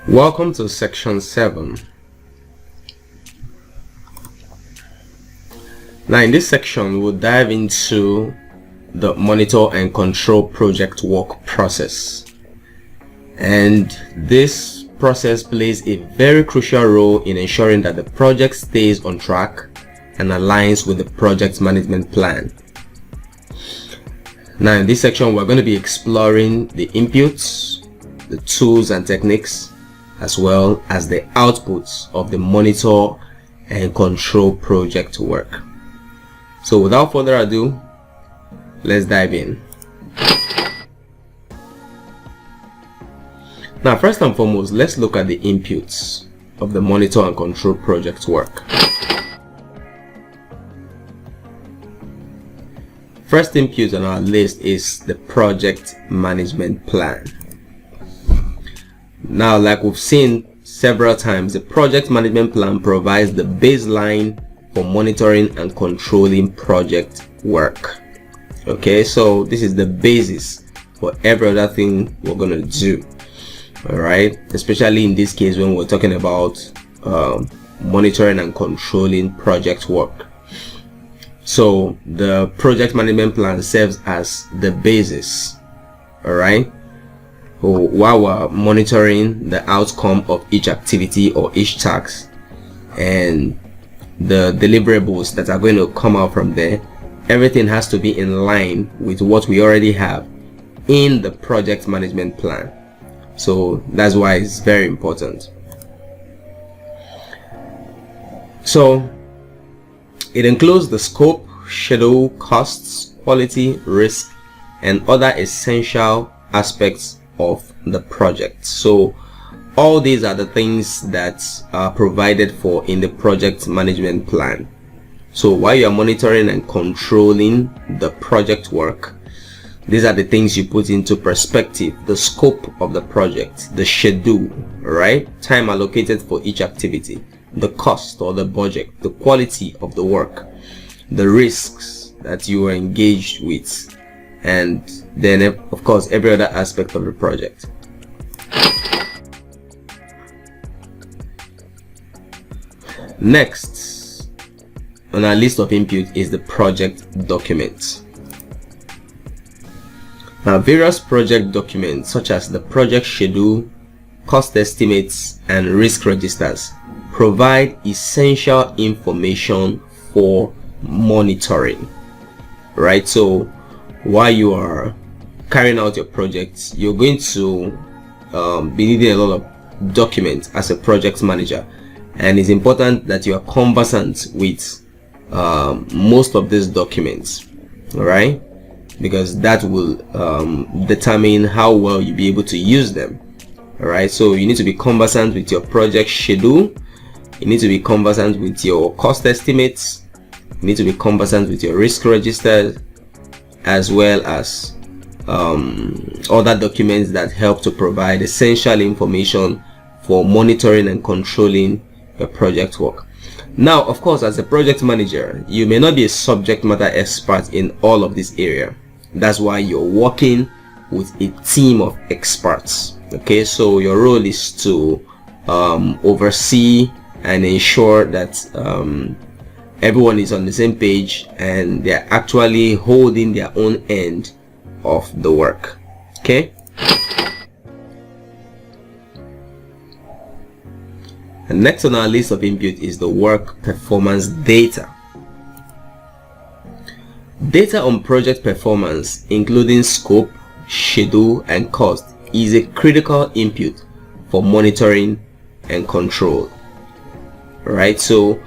Welcome to section 7. Now in this section we'll dive into the monitor and control project work process, and this process plays a very crucial role in ensuring that the project stays on track and aligns with the project management plan. Now in this section we're going to be exploring the inputs, the tools and techniques, as well as the outputs of the monitor and control project work. So without further ado, let's dive in. Now first and foremost, let's look at the inputs of the monitor and control project work. First input on our list is the project management plan. Now, like we've seen several times, the project management plan provides the baseline for monitoring and controlling project work. Okay, so this is the basis for every other thing we're going to do. All right, especially in this case when we're talking about monitoring and controlling project work. So the project management plan serves as the basis, all right, while we're monitoring the outcome of each activity or each task and the deliverables that are going to come out from there. Everything has to be in line with what we already have in the project management plan. So that's why it's very important. So it includes the scope, schedule, costs, quality, risk, and other essential aspects of the project. So all these are the things that are provided for in the project management plan. So while you are monitoring and controlling the project work, these are the things you put into perspective: the scope of the project, the schedule, right, time allocated for each activity, the cost or the budget, the quality of the work, the risks that you are engaged with, and then of course every other aspect of the project. Next on our list of input is the project document. Now various project documents such as the project schedule, cost estimates, and risk registers provide essential information for monitoring, right? So while you are carrying out your projects, you're going to be needing a lot of documents as a project manager, and it's important that you are conversant with most of these documents, all right, because that will determine how well you'll be able to use them. All right, so you need to be conversant with your project schedule, you need to be conversant with your cost estimates, you need to be conversant with your risk registers, as well as other documents that help to provide essential information for monitoring and controlling your project work. Now, of course, as a project manager, you may not be a subject matter expert in all of this area. That's why you're working with a team of experts. Okay, so your role is to oversee and ensure that everyone is on the same page and they're actually holding their own end of the work. Okay, and next on our list of input is the work performance data. Data on project performance, including scope, schedule, and cost, is a critical input for monitoring and control. Right, so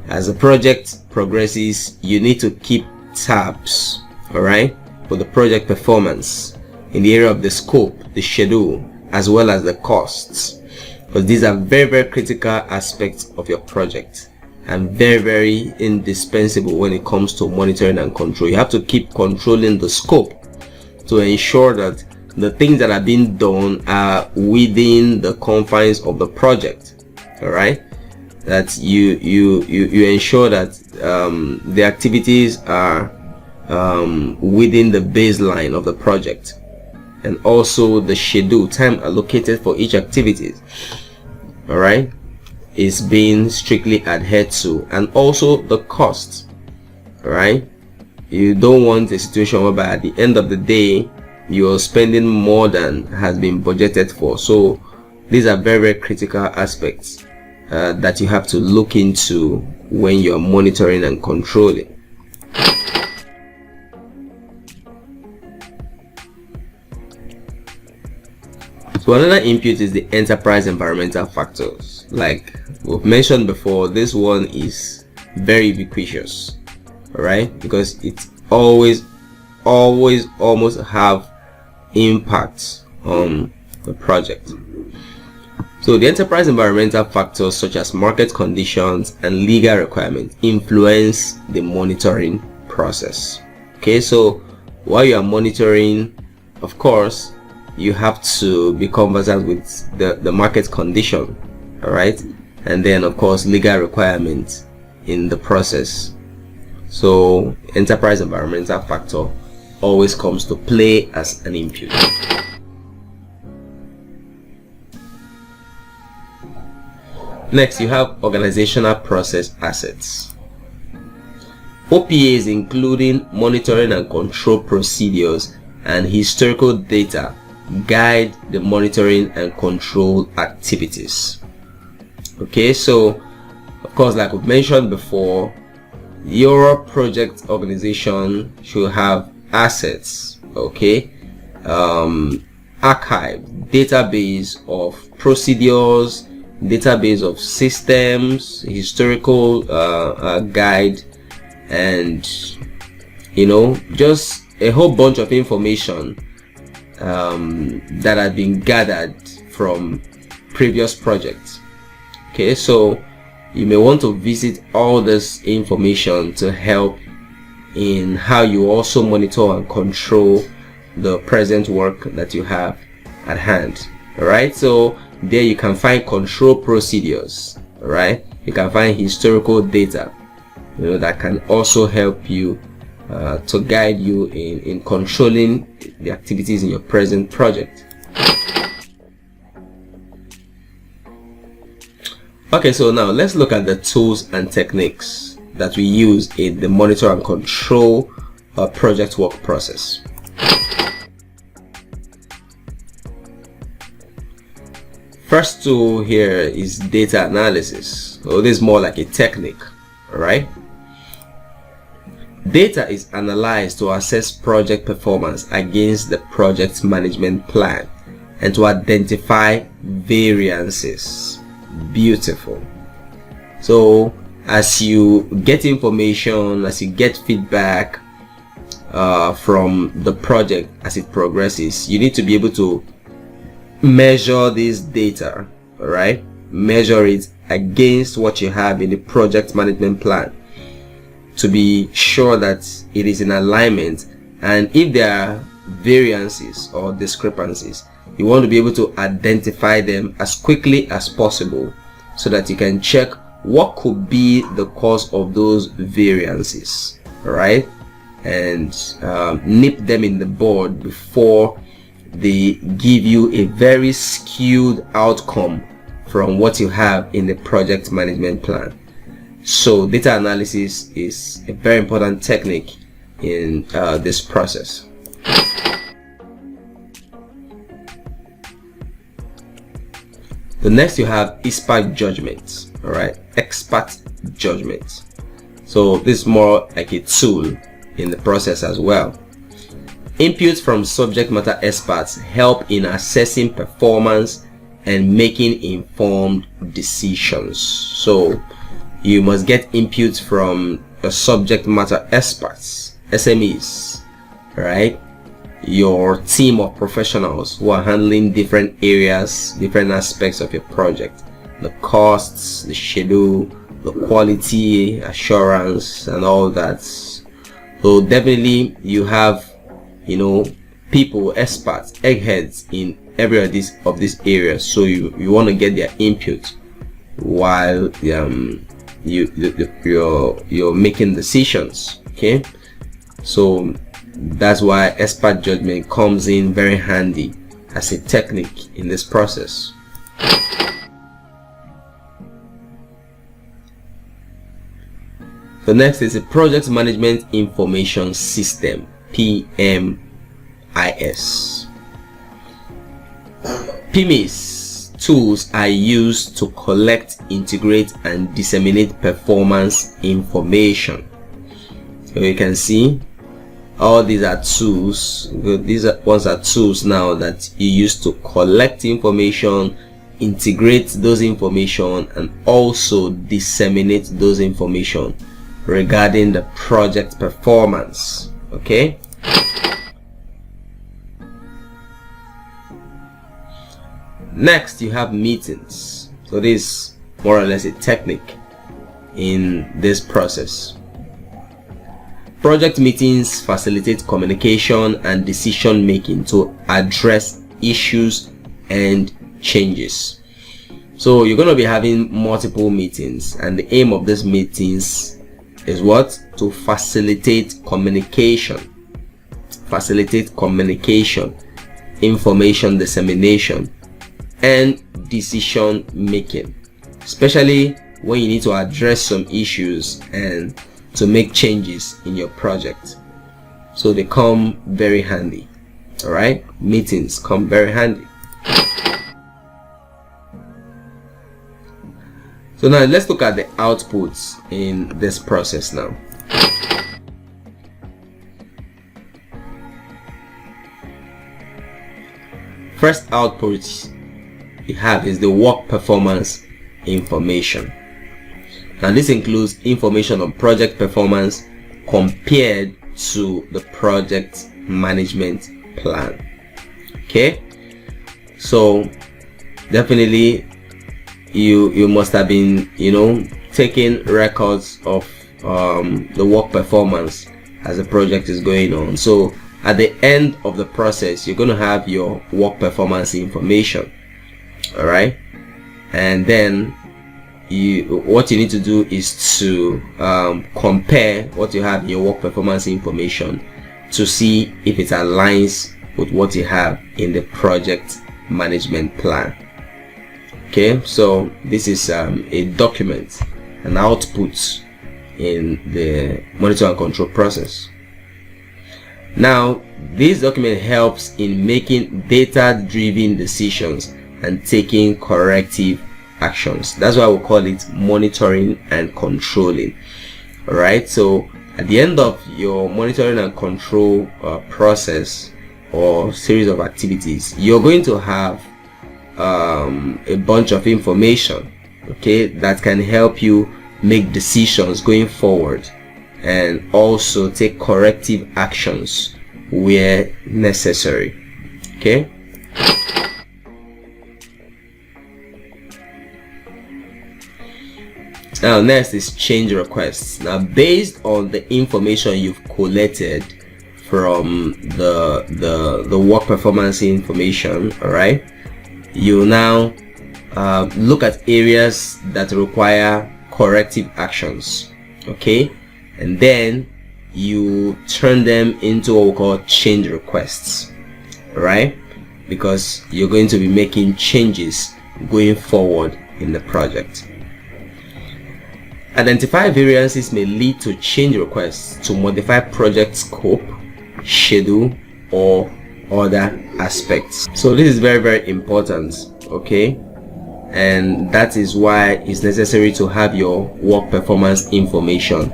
as the project progresses, you need to keep tabs, all right, for the project performance in the area of the scope, the schedule, as well as the costs, because these are very, very critical aspects of your project and very, very indispensable when it comes to monitoring and control. You have to keep controlling the scope to ensure that the things that are being done are within the confines of the project, all right, that you ensure that the activities are within the baseline of the project, and also the schedule, time allocated for each activity. all right, is being strictly adhered to, and also the cost. All right, you don't want a situation whereby at the end of the day you're spending more than has been budgeted for. So these are very, very critical aspects that you have to look into when you're monitoring and controlling. So another input is the enterprise environmental factors. Like we've mentioned before, this one is very ubiquitous, all right, because it always almost have impact on the project. So the enterprise environmental factors such as market conditions and legal requirements influence the monitoring process. Okay, so while you are monitoring, of course, you have to be conversant with the market condition, all right, and then of course legal requirements in the process. So enterprise environmental factor always comes to play as an input. Next, you have organizational process assets. OPAs, including monitoring and control procedures and historical data, guide the monitoring and control activities. Okay, so of course, like we've mentioned before, your project organization should have assets, okay, archive, database of procedures, database of systems, historical guide, and just a whole bunch of information that had been gathered from previous projects. Okay, so you may want to visit all this information to help in how you also monitor and control the present work that you have at hand. All right, so there you can find control procedures, all right, you can find historical data, that can also help you to guide you in controlling the activities in your present project. Okay, so now let's look at the tools and techniques that we use in the monitor and control project work process. First tool here is data analysis. So this is more like a technique, all right? Data is analyzed to assess project performance against the project management plan and to identify variances. Beautiful. So as you get information, as you get feedback from the project as it progresses, you need to be able to measure this data, all right, measure it against what you have in the project management plan to be sure that it is in alignment. And if there are variances or discrepancies, you want to be able to identify them as quickly as possible so that you can check what could be the cause of those variances, all right, and nip them in the bud before they give you a very skewed outcome from what you have in the project management plan. So data analysis is a very important technique in this process. The next you have expert judgment, all right, expert judgment. So this is more like a tool in the process as well. Inputs from subject matter experts help in assessing performance and making informed decisions. So you must get inputs from the subject matter experts, SMEs, right? Your team of professionals who are handling different areas, different aspects of your project, the costs, the schedule, the quality assurance, and all that. So definitely you have people, experts, eggheads in every of these areas, so you want to get their input while you're making decisions. Okay, so that's why expert judgment comes in very handy as a technique in this process. So next is the Project Management Information System, PMIS. PMIS tools are used to collect, integrate, and disseminate performance information. So you can see all these are tools. These ones are tools now that you use to collect information, integrate those information, and also disseminate those information regarding the project performance. Okay. Next, you have meetings. So this is more or less a technique in this process. Project meetings facilitate communication and decision making to address issues and changes. So you're going to be having multiple meetings, and the aim of these meetings is what? To facilitate communication, information dissemination, and decision making, especially when you need to address some issues and to make changes in your project. So they come very handy. All right, meetings come very handy. So now let's look at the outputs in this process now. First output you have is the work performance information. Now this includes information on project performance compared to the project management plan. Okay, so definitely you must have been taking records of the work performance as the project is going on. So at the end of the process, you're going to have your work performance information. All right, and then what you need to do is to compare what you have in your work performance information to see if it aligns with what you have in the project management plan. Okay, so this is a document, an output in the monitor and control process. Now this document helps in making data-driven decisions and taking corrective actions. That's why we call it monitoring and controlling. All right, so at the end of your monitoring and control process or series of activities, you're going to have a bunch of information, okay, that can help you make decisions going forward and also take corrective actions where necessary. Okay, now next is change requests. Now based on the information you've collected from the work performance information, all right, you now look at areas that require corrective actions. Okay, and then you turn them into what we call change requests. All right, because you're going to be making changes going forward in the project. Identify variances may lead to change requests to modify project scope, schedule, or other aspects. So this is very, very important. Okay, and that is why it's necessary to have your work performance information,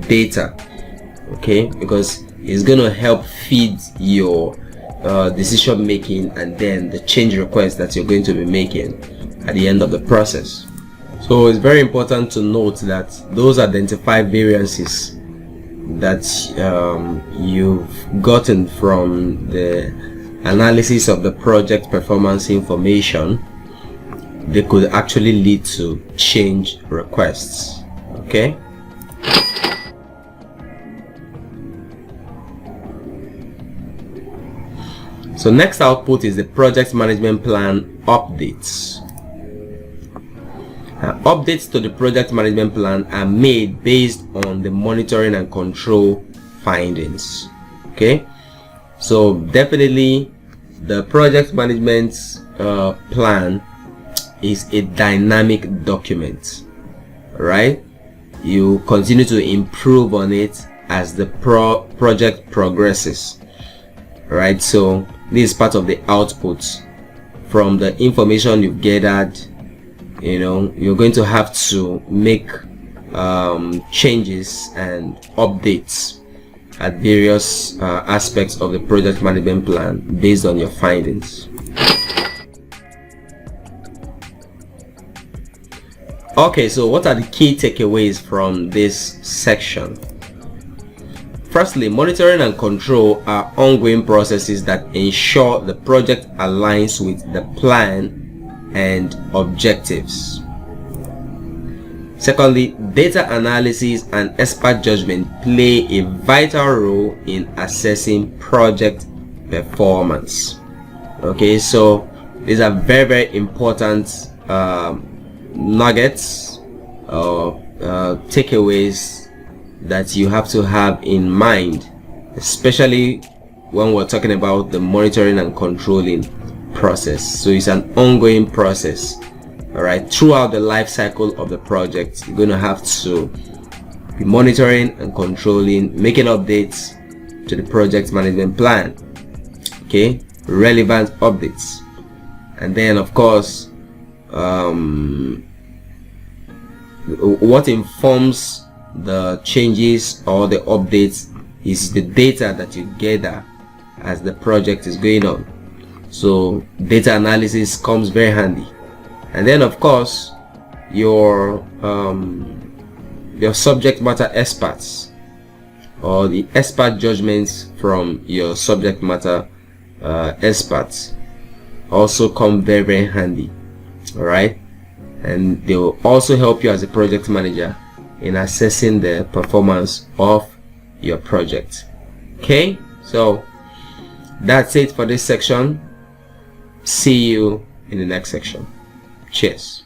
data. Okay, because it's going to help feed your decision making and then the change requests that you're going to be making at the end of the process. So it's very important to note that those identified variances that you've gotten from the analysis of the project performance information, they could actually lead to change requests. Okay, so next output is the project management plan updates. Updates to the project management plan are made based on the monitoring and control findings. Okay, so definitely the project management plan is a dynamic document, right? You continue to improve on it as the project progresses, right? So this is part of the output from the information you've gathered. You're going to have to make changes and updates at various aspects of the project management plan based on your findings. Okay, so what are the key takeaways from this section? Firstly, monitoring and control are ongoing processes that ensure the project aligns with the plan and objectives. Secondly, data analysis and expert judgment play a vital role in assessing project performance. Okay, so these are very, very important nuggets or takeaways that you have to have in mind, especially when we're talking about the monitoring and controlling process. So it's an ongoing process, all right? Throughout the life cycle of the project, you're going to have to be monitoring and controlling, making updates to the project management plan, okay, relevant updates. And then of course, what informs the changes or the updates is the data that you gather as the project is going on. So data analysis comes very handy. And then of course, your subject matter experts or the expert judgments from your subject matter experts also come very, very handy. All right, and they will also help you as a project manager in assessing the performance of your project. Okay, so that's it for this section. See you in the next section. Cheers.